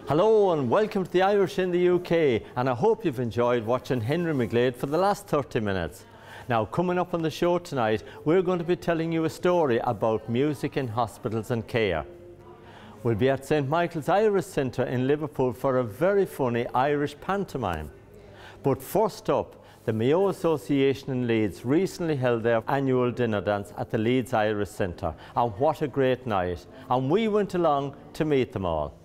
Hello and welcome to the Irish in the UK, and I hope you've enjoyed watching Henry McGlade for the last 30 minutes. Now, coming up on the show tonight, we're going to be telling you a story about music in hospitals and care. We'll be at St Michael's Irish Centre in Liverpool for a very funny Irish pantomime. But first up, the Mayo Association in Leeds recently held their annual dinner dance at the Leeds Irish Centre, and what a great night. And we went along to meet them all.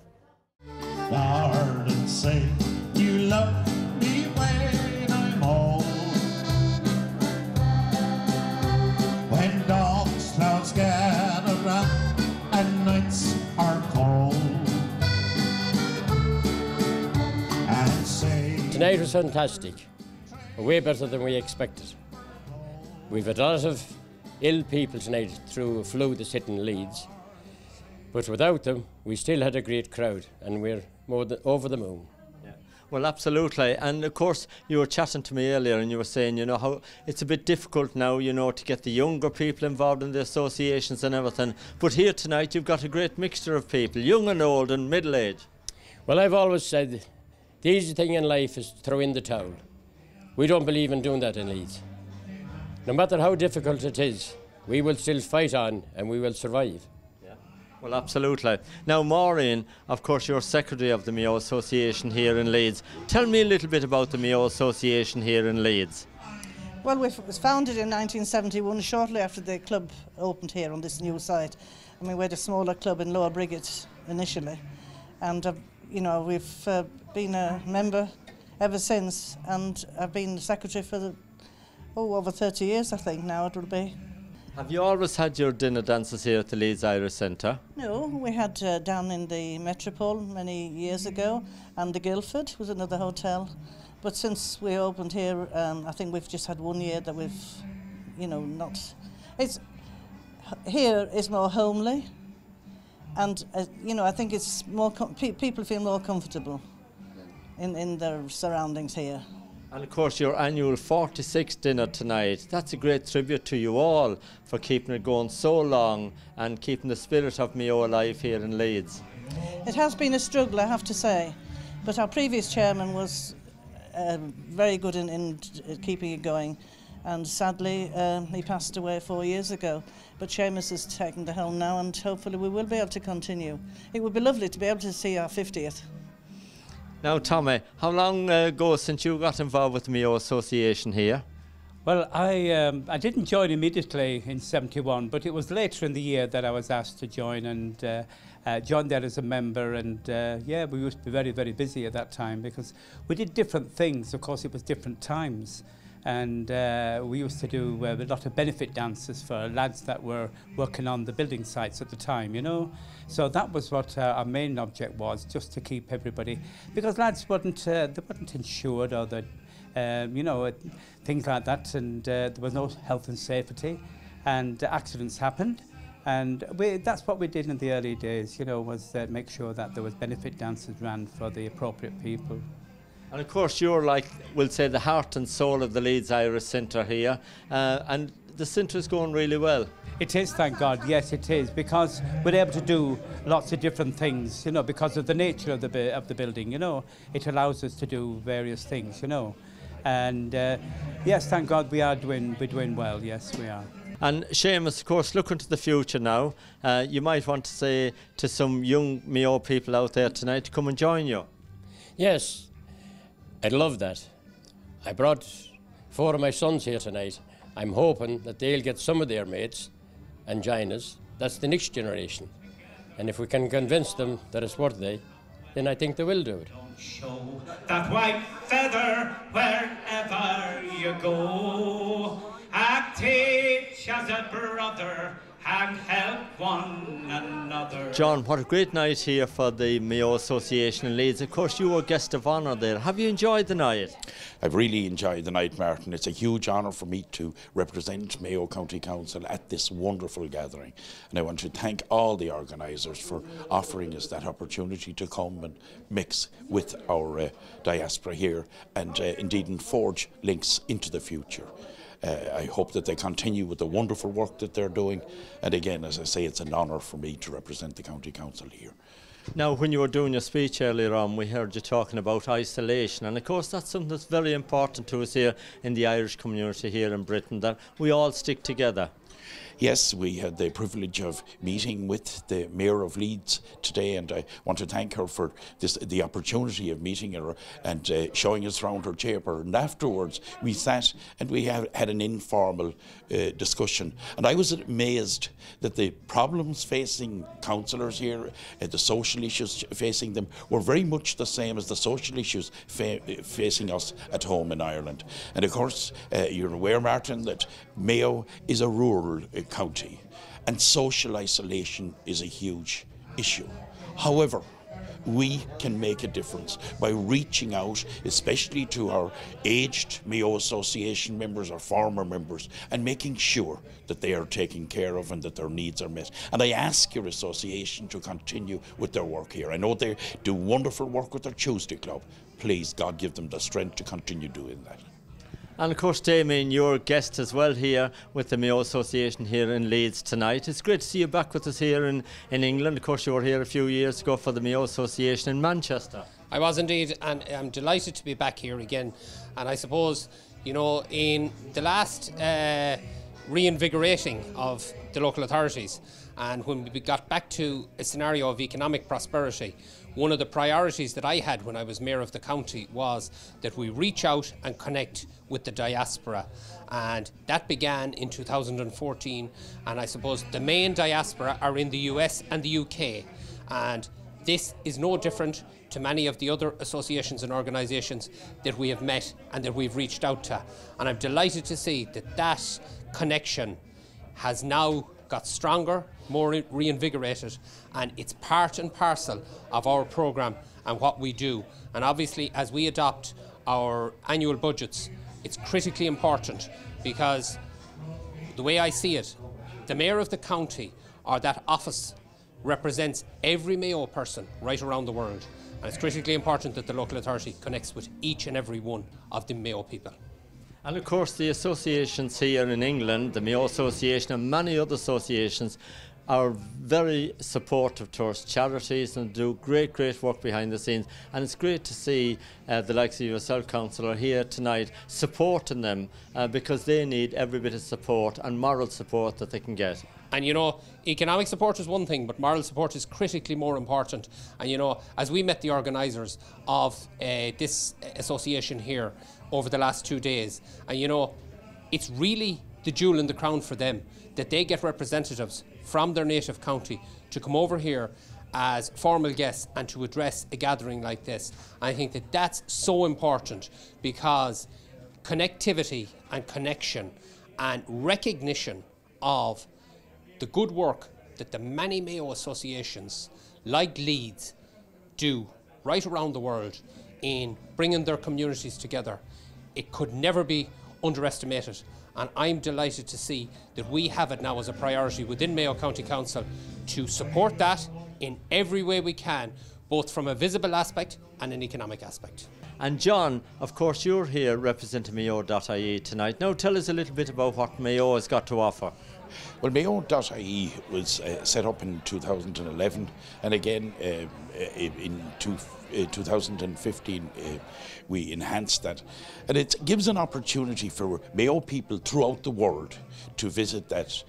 Lord, and say you love me when I'm old. When dark clouds gather round and nights are cold. And say tonight was fantastic, way better than we expected. We've had a lot of ill people tonight through a flu that's hitting Leeds, but without them we still had a great crowd, and we're more than over the moon. Yeah. Well, absolutely. And of course, you were chatting to me earlier and you were saying, you know, how it's a bit difficult now, you know, to get the younger people involved in the associations and everything. But here tonight, you've got a great mixture of people, young and old and middle-aged. Well, I've always said the easy thing in life is to throw in the towel. We don't believe in doing that in Leeds. No matter how difficult it is, we will still fight on and we will survive. Well, absolutely. Now, Maureen, of course, you're secretary of the Mayo Association here in Leeds. Tell me a little bit about the Mayo Association here in Leeds. Well, it was founded in 1971, shortly after the club opened here on this new site. I mean, we had a smaller club in Lower Briggate initially, and you know, we've been a member ever since, and I've been secretary for over 30 years, I think now it will be. Have you always had your dinner dances here at the Leeds Irish Centre? No, we had down in the Metropole many years ago, and the Guildford was another hotel. But since we opened here, I think we've just had 1 year that we've, you know, not. It's here is more homely, and you know, I think it's more people feel more comfortable in their surroundings here. And of course, your annual 46th dinner tonight, that's a great tribute to you all for keeping it going so long and keeping the spirit of Mayo alive here in Leeds. It has been a struggle, I have to say, but our previous chairman was very good in keeping it going, and sadly he passed away 4 years ago. But Seamus has taken the helm now, and hopefully we will be able to continue. It would be lovely to be able to see our 50th. Now, Tommy, how long ago since you got involved with the Mayo Association here? Well, I didn't join immediately in '71, but it was later in the year that I was asked to join, and joined there as a member. And yeah, we used to be very, very busy at that time because we did different things. Of course, it was different times. And we used to do a lot of benefit dances for lads that were working on the building sites at the time, you know. So that was what our main object was, just to keep everybody, because lads weren't insured, or you know, things like that, and there was no health and safety, and accidents happened. And that's what we did in the early days, you know, was make sure that there was benefit dances ran for the appropriate people. And of course, you're like, we'll say, the heart and soul of the Leeds Irish Centre here, and the centre is going really well. It is, thank God, yes it is, because we're able to do lots of different things, you know, because of the nature of the building, you know. It allows us to do various things, you know. And yes, thank God we're doing well, yes we are. And Seamus, of course, looking to the future now, you might want to say to some young Mayo people out there tonight to come and join you. Yes, I'd love that. I brought 4 of my sons here tonight. I'm hoping that they'll get some of their mates and join us. That's the next generation. And if we can convince them that it's worth it, then I think they will do it. don't show that white feather wherever you go. Act each as a brother and help one another. John, what a great night here for the Mayo Association in Leeds. Of course, you were guest of honour there. Have you enjoyed the night? I've really enjoyed the night, Martin. It's a huge honour for me to represent Mayo County Council at this wonderful gathering. And I want to thank all the organisers for offering us that opportunity to come and mix with our diaspora here and indeed forge links into the future. I hope that they continue with the wonderful work that they're doing. And again, as I say, it's an honour for me to represent the County Council here. Now, when you were doing your speech earlier on, we heard you talking about isolation, and of course that's something that's very important to us here in the Irish community here in Britain, that we all stick together. Yes, we had the privilege of meeting with the Mayor of Leeds today, and I want to thank her for the opportunity of meeting her and showing us around her chamber. And afterwards, we sat and we had an informal discussion. And I was amazed that the problems facing councillors here, the social issues facing them, were very much the same as the social issues facing us at home in Ireland. And of course, you're aware, Martin, that Mayo is a rural county, and social isolation is a huge issue. However, we can make a difference by reaching out, especially to our aged Mayo Association members or former members, and making sure that they are taken care of and that their needs are met. And I ask your association to continue with their work here. I know they do wonderful work with their Tuesday Club. Please, God, give them the strength to continue doing that. And of course, Damien, you're a guest as well here with the Mayo Association here in Leeds tonight. It's great to see you back with us here in England. Of course, you were here a few years ago for the Mayo Association in Manchester. I was indeed, and I'm delighted to be back here again. And I suppose, you know, in the last reinvigorating of the local authorities, and when we got back to a scenario of economic prosperity, one of the priorities that I had when I was mayor of the county was that we reach out and connect with the diaspora, and that began in 2014. And I suppose the main diaspora are in the US and the UK, and this is no different to many of the other associations and organisations that we have met and that we've reached out to. And I'm delighted to see that that connection has now got stronger, more reinvigorated, and it's part and parcel of our programme and what we do. And obviously, as we adopt our annual budgets, it's critically important, because the way I see it, the mayor of the county, or that office, represents every Mayo person right around the world. And it's critically important that the local authority connects with each and every one of the Mayo people. And of course, the associations here in England, the Mayo Association and many other associations, are very supportive towards charities and do great work behind the scenes. And it's great to see the likes of yourself, Councillor, here tonight supporting them because they need every bit of support and moral support that they can get. And you know, economic support is one thing, but moral support is critically more important. And you know, as we met the organisers of this association here over the last 2 days, and you know, it's really the jewel in the crown for them that they get representatives from their native county to come over here as formal guests and to address a gathering like this. I think that that's so important, because connectivity and connection and recognition of the good work that the many Mayo associations like Leeds do right around the world in bringing their communities together, it could never be underestimated. And I'm delighted to see that we have it now as a priority within Mayo County Council to support that in every way we can, both from a visible aspect and an economic aspect. And John, of course, you're here representing Mayo.ie tonight. Now tell us a little bit about what Mayo has got to offer. Well, Mayo.ie was set up in 2011, and again in 2015 we enhanced that, and it gives an opportunity for Mayo people throughout the world to visit that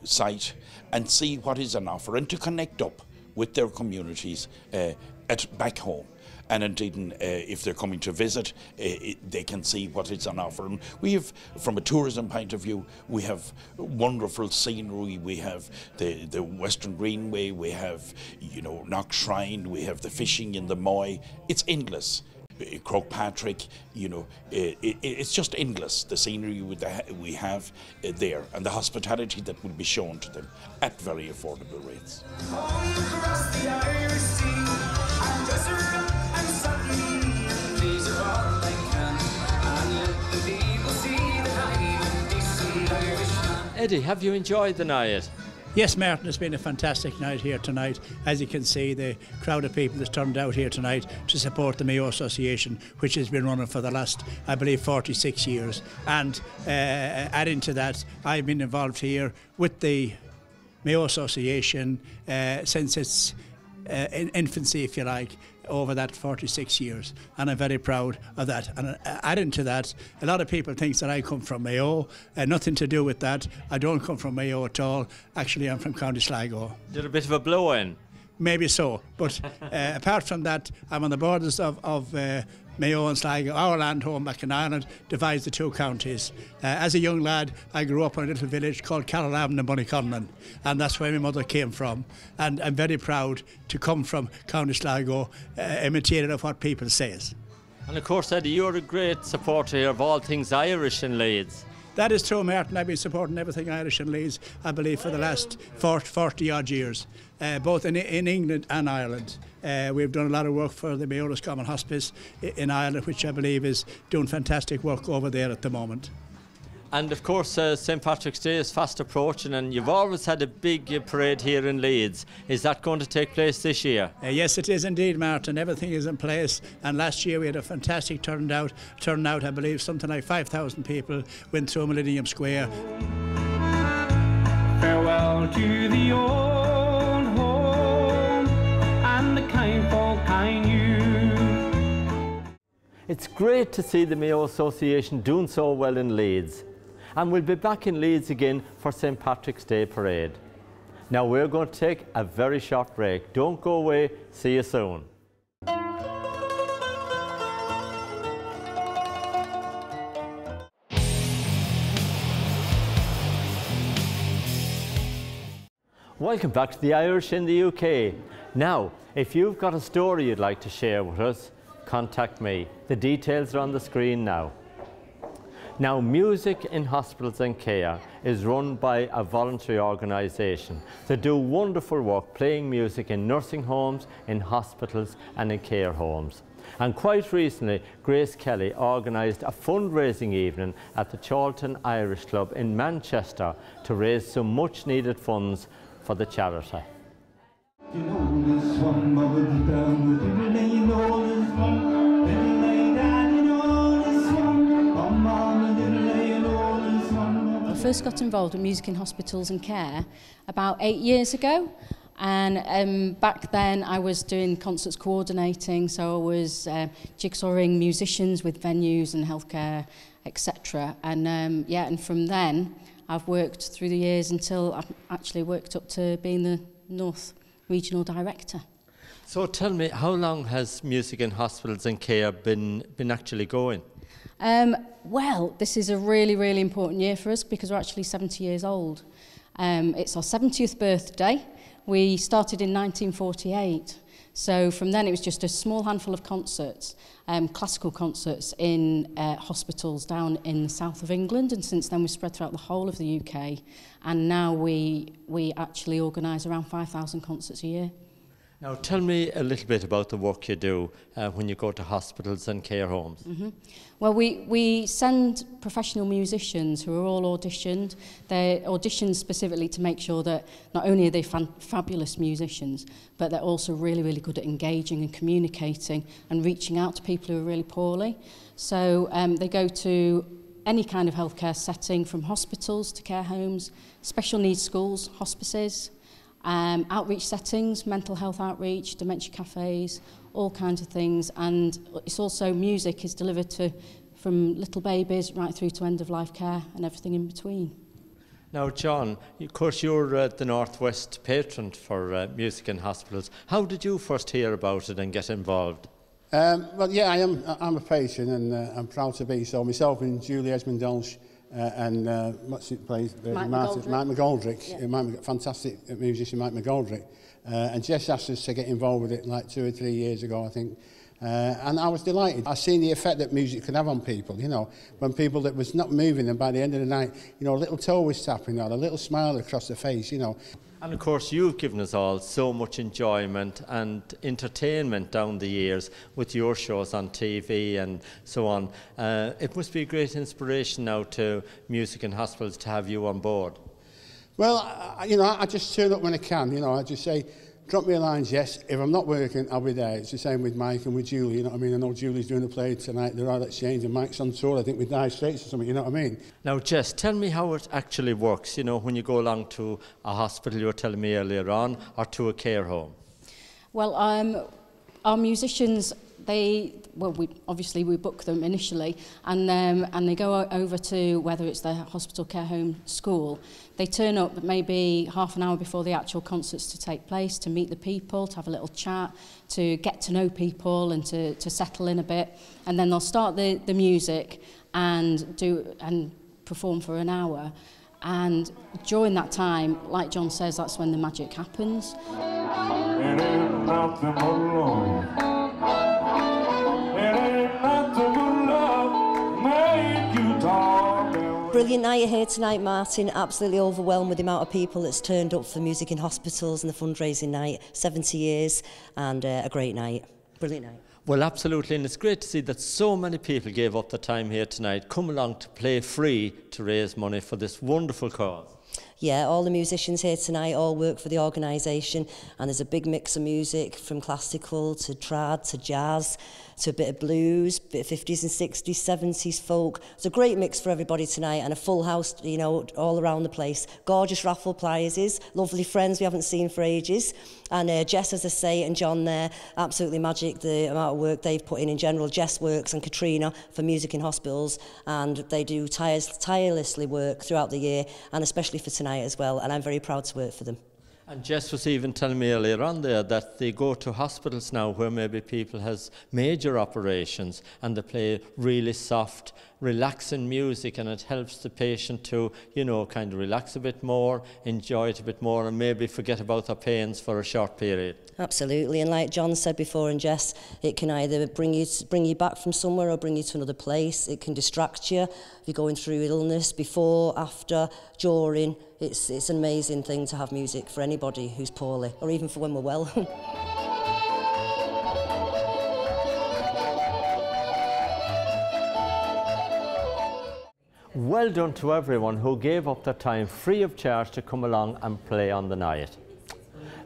site and see what is on offer and to connect up with their communities back home. And indeed, if they're coming to visit, they can see what is on offer. And we have, from a tourism point of view, we have wonderful scenery. We have the Western Greenway. We have, you know, Knock Shrine. We have the fishing in the Moy. It's endless. Croagh-Patrick, you know, it's just endless, the scenery we have there, and the hospitality that will be shown to them at very affordable rates. Eddie, have you enjoyed the night? Yes, Martin, it's been a fantastic night here tonight. As you can see, the crowd of people that's turned out here tonight to support the Mayo Association, which has been running for the last, I believe, 46 years. And adding to that, I've been involved here with the Mayo Association since its infancy, if you like, over that 46 years, and I'm very proud of that. And adding to that, a lot of people think that I come from Mayo. Nothing to do with that. I don't come from Mayo at all. Actually, I'm from County Sligo. Did a bit of a blow-in? Maybe so, but apart from that, I'm on the borders of Mayo and Sligo. Our land home back in Ireland divides the two counties. As a young lad, I grew up in a little village called Carrollabin in Bunnyconlon, and that's where my mother came from. And I'm very proud to come from County Sligo, imitating of what people say. And of course, Eddie, you're a great supporter here of all things Irish in Leeds. That is true, Martin. I've been supporting everything Irish in Leeds, I believe, for the last 40 odd years, both in England and Ireland. We've done a lot of work for the Mayo Common Hospice in Ireland, which I believe is doing fantastic work over there at the moment. And of course, St Patrick's Day is fast approaching, and you've always had a big parade here in Leeds. Is that going to take place this year? Yes, it is indeed, Martin. Everything is in place, and last year we had a fantastic turnout. I believe something like 5,000 people went through Millennium Square. Farewell to the old home and the kind folk I knew. It's great to see the Mayo Association doing so well in Leeds. And we'll be back in Leeds again for St Patrick's Day Parade. Now we're going to take a very short break. Don't go away. See you soon. Welcome back to the Irish in the UK. Now, if you've got a story you'd like to share with us, contact me. The details are on the screen now. Now, Music in Hospitals and Care is run by a voluntary organisation. They do wonderful work playing music in nursing homes, in hospitals and in care homes. And quite recently, Grace Kelly organised a fundraising evening at the Charlton Irish Club in Manchester to raise some much needed funds for the charity. You know this one, Mama, down with you, you know this one. I first got involved with Music in Hospitals and Care about 8 years ago, and back then I was doing concerts coordinating, so I was jigsawing musicians with venues and healthcare, etc. And yeah, and from then I've worked through the years until I've actually worked up to being the North Regional Director. So tell me, how long has Music in Hospitals and Care been actually going? Well, this is a really important year for us because we're actually 70 years old. It's our 70th birthday. We started in 1948. So from then it was just a small handful of concerts, classical concerts in hospitals down in the south of England, and since then we've spread throughout the whole of the UK, and now we actually organise around 5,000 concerts a year. Now tell me a little bit about the work you do when you go to hospitals and care homes. Mm-hmm. Well, we send professional musicians who are all auditioned. They're auditioned specifically to make sure that not only are they fabulous musicians, but they're also really good at engaging and communicating and reaching out to people who are really poorly. So they go to any kind of healthcare setting, from hospitals to care homes, special needs schools, hospices, outreach settings, mental health outreach, dementia cafes, all kinds of things. And it's also music is delivered to from little babies right through to end-of-life care and everything in between. Now, John, of course you're the Northwest patron for Music in Hospitals. How did you first hear about it and get involved? Well, yeah, I'm a patron, and I'm proud to be so. Myself and Julie Esmond-Dolch and what's it plays? Mike McGoldrick. Yeah. Fantastic musician Mike McGoldrick. And Jess asked us to get involved with it like 2 or 3 years ago, I think. And I was delighted. I've seen the effect that music can have on people, you know, when people that was not moving, and by the end of the night, you know, a little toe was tapping or a little smile across the face, you know. And of course you've given us all so much enjoyment and entertainment down the years with your shows on TV and so on. It must be a great inspiration now to Music in Hospitals to have you on board. Well, you know, I just turn up when I can, you know, I just say, drop me a line, Jess. If I'm not working, I'll be there. It's the same with Mike and with Julie, you know what I mean? I know Julie's doing a play tonight, they're all exchanged, and Mike's on tour, I think, with Dire Straits or something, you know what I mean? Now, Jess, tell me how it actually works, you know, when you go along to a hospital, you were telling me earlier on, or to a care home. Well, our musicians, we book them initially, and they go over to whether it's the hospital, care home, school. They turn up maybe half an hour before the actual concerts to take place, to meet the people, to have a little chat, to get to know people and to settle in a bit. And then they'll start the music and perform for an hour. And during that time, like John says, that's when the magic happens. Brilliant night here tonight, Martin. Absolutely overwhelmed with the amount of people that's turned up for Music in Hospitals and the fundraising night. 70 years and a great night. Brilliant night. Well, absolutely, and it's great to see that so many people gave up their time here tonight, come along to play free to raise money for this wonderful cause. Yeah, all the musicians here tonight all work for the organisation, and there's a big mix of music from classical to trad to jazz to a bit of blues, bit of 50s and 60s, 70s folk. It's a great mix for everybody tonight, and a full house, you know, all around the place. Gorgeous raffle prizes, lovely friends we haven't seen for ages, and Jess, as I say, and John there, absolutely magic, the amount of work they've put in general. Jess works and Katrina for Music in Hospitals, and they do tirelessly work throughout the year, and especially for tonight as well, and I'm very proud to work for them. And Jess was even telling me earlier on there that they go to hospitals now where maybe people has major operations and they play really soft, relaxing music, and it helps the patient to, you know, kind of relax a bit more, enjoy it a bit more, and maybe forget about their pains for a short period. Absolutely, and like John said before, and Jess, it can either bring you back from somewhere or bring you to another place. It can distract you if you're going through illness, before, after, during. It's an amazing thing to have music for anybody who's poorly, or even for when we're well. Well done to everyone who gave up their time free of charge to come along and play on the night.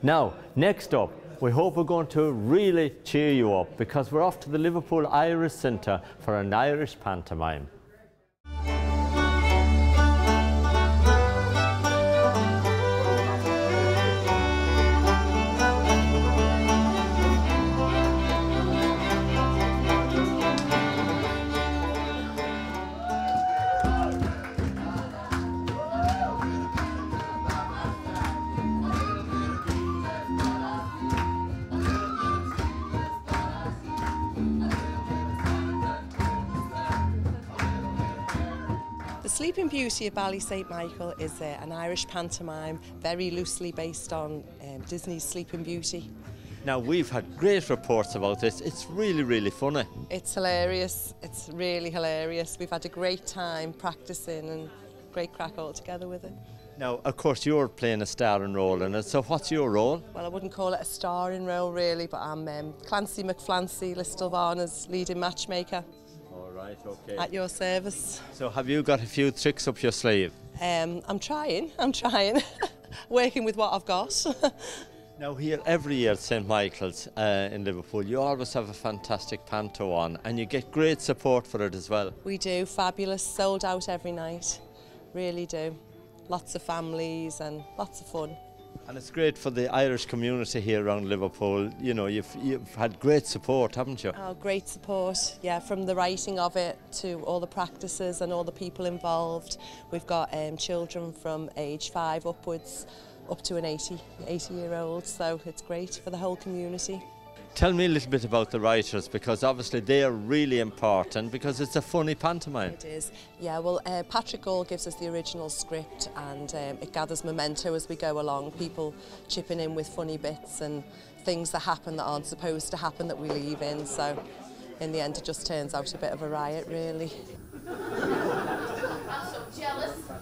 Now, next up, we hope we're going to really cheer you up, because we're off to the Liverpool Irish Centre for an Irish pantomime. The Sleeping Beauty of Bally St Michael is an Irish pantomime, very loosely based on Disney's Sleeping Beauty. Now, we've had great reports about this. It's really, really funny. It's hilarious. It's really hilarious. We've had a great time practicing and great crack all together with it. Now, of course, you're playing a starring role in it, so what's your role? Well, I wouldn't call it a starring role, really, but I'm Clancy McFlancy, Listelvana's leading matchmaker. Right, okay. At your service. So have you got a few tricks up your sleeve? I'm trying. Working with what I've got. Now here, every year at St Michael's in Liverpool, you always have a fantastic panto on, and you get great support for it as well. We do, fabulous, sold out every night, really do. Lots of families and lots of fun. And it's great for the Irish community here around Liverpool. You know, you've had great support, haven't you? Oh, great support, yeah, from the writing of it to all the practices and all the people involved. We've got children from age 5 upwards, up to an 80-year-old, so it's great for the whole community. Tell me a little bit about the writers, because obviously they are really important, because it's a funny pantomime. It is, yeah. Well, Patrick Gall gives us the original script, and it gathers memento as we go along, people chipping in with funny bits and things that happen that aren't supposed to happen that we leave in, so in the end it just turns out a bit of a riot, really. I'm so jealous. I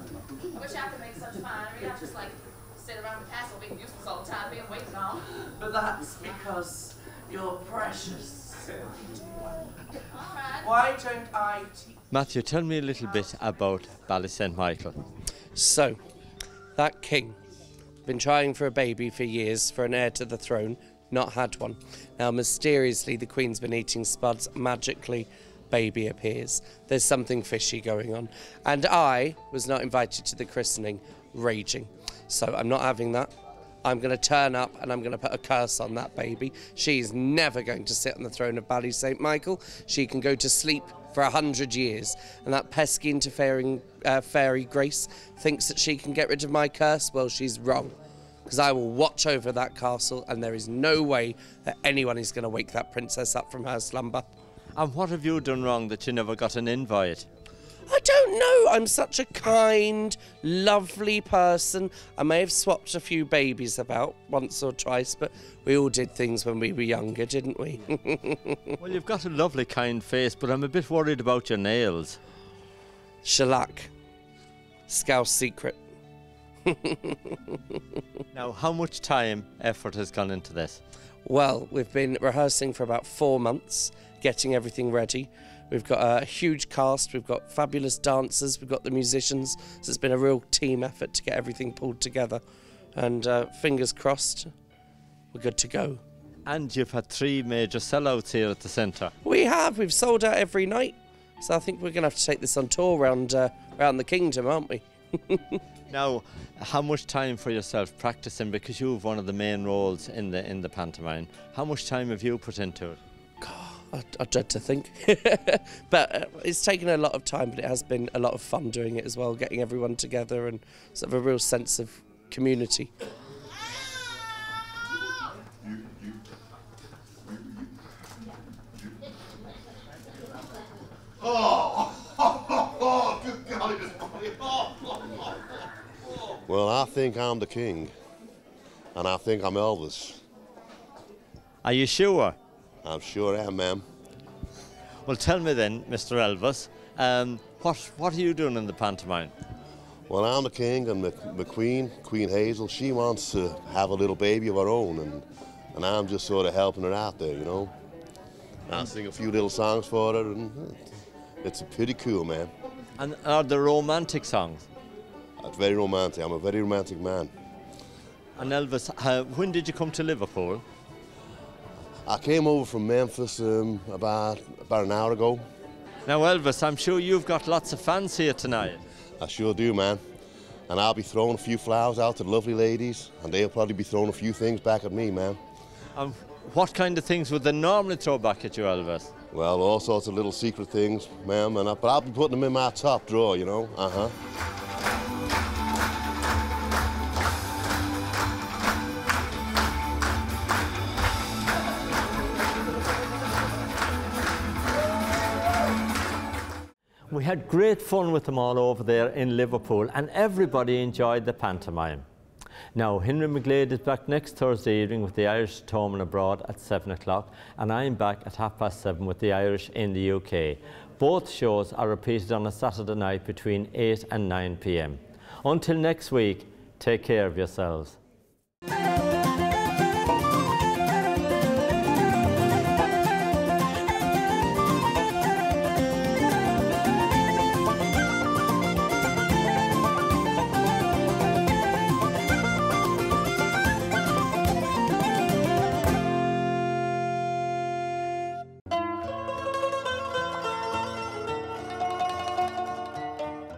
wish I could make such finery. I just like sit around the castle being useless all the time, being waited on. But that's because you're precious. Why don't I teach? Matthew, tell me a little bit about Bally St Michael. So, that king, been trying for a baby for years, for an heir to the throne, not had one. Now, mysteriously, the Queen's been eating spuds, magically, baby appears. There's something fishy going on. And I was not invited to the christening, raging. So I'm not having that. I'm going to turn up and I'm going to put a curse on that baby. She's never going to sit on the throne of Bally St Michael. She can go to sleep for 100 years. And that pesky interfering fairy Grace thinks that she can get rid of my curse. Well, she's wrong. Because I will watch over that castle and there is no way that anyone is going to wake that princess up from her slumber. And what have you done wrong that you never got an invite? I don't know. I'm such a kind, lovely person. I may have swapped a few babies about once or twice, but we all did things when we were younger, didn't we? Well, you've got a lovely, kind face, but I'm a bit worried about your nails. Shellac. Scouse secret. Now, how much time, effort has gone into this? Well, we've been rehearsing for about 4 months, getting everything ready. We've got a huge cast, we've got fabulous dancers, we've got the musicians, so it's been a real team effort to get everything pulled together. And fingers crossed, we're good to go. And you've had 3 major sellouts here at the centre. We've sold out every night. So I think we're going to have to take this on tour around the kingdom, aren't we? Now, how much time for yourself practicing, because you've one of the main roles in the pantomime? How much time have you put into it? I dread to think. But it's taken a lot of time, but it has been a lot of fun doing it as well, getting everyone together and sort of a real sense of community. Well, I think I'm the king, and I think I'm Elvis. Are you sure? I'm sure I am, ma'am. Well, tell me then, Mr. Elvis, what are you doing in the pantomime? Well, I'm the king, and my queen, Queen Hazel, she wants to have a little baby of her own, and I'm just sort of helping her out there, you know. I'll sing a few little songs for her, and it's pretty cool, man. And are there romantic songs? It's very romantic. I'm a very romantic man. And Elvis, when did you come to Liverpool? I came over from Memphis about an hour ago. Now, Elvis, I'm sure you've got lots of fans here tonight. I sure do, man. And I'll be throwing a few flowers out to the lovely ladies, and they'll probably be throwing a few things back at me, man. What kind of things would they normally throw back at you, Elvis? Well, all sorts of little secret things, ma'am, but I'll be putting them in my top drawer, you know. We had great fun with them all over there in Liverpool, and everybody enjoyed the pantomime. Now, Henry McGlade is back next Thursday evening with the Irish at home and abroad at 7 o'clock, and I'm back at 7:30 with the Irish in the UK. Both shows are repeated on a Saturday night between 8 and 9 p.m. Until next week, take care of yourselves.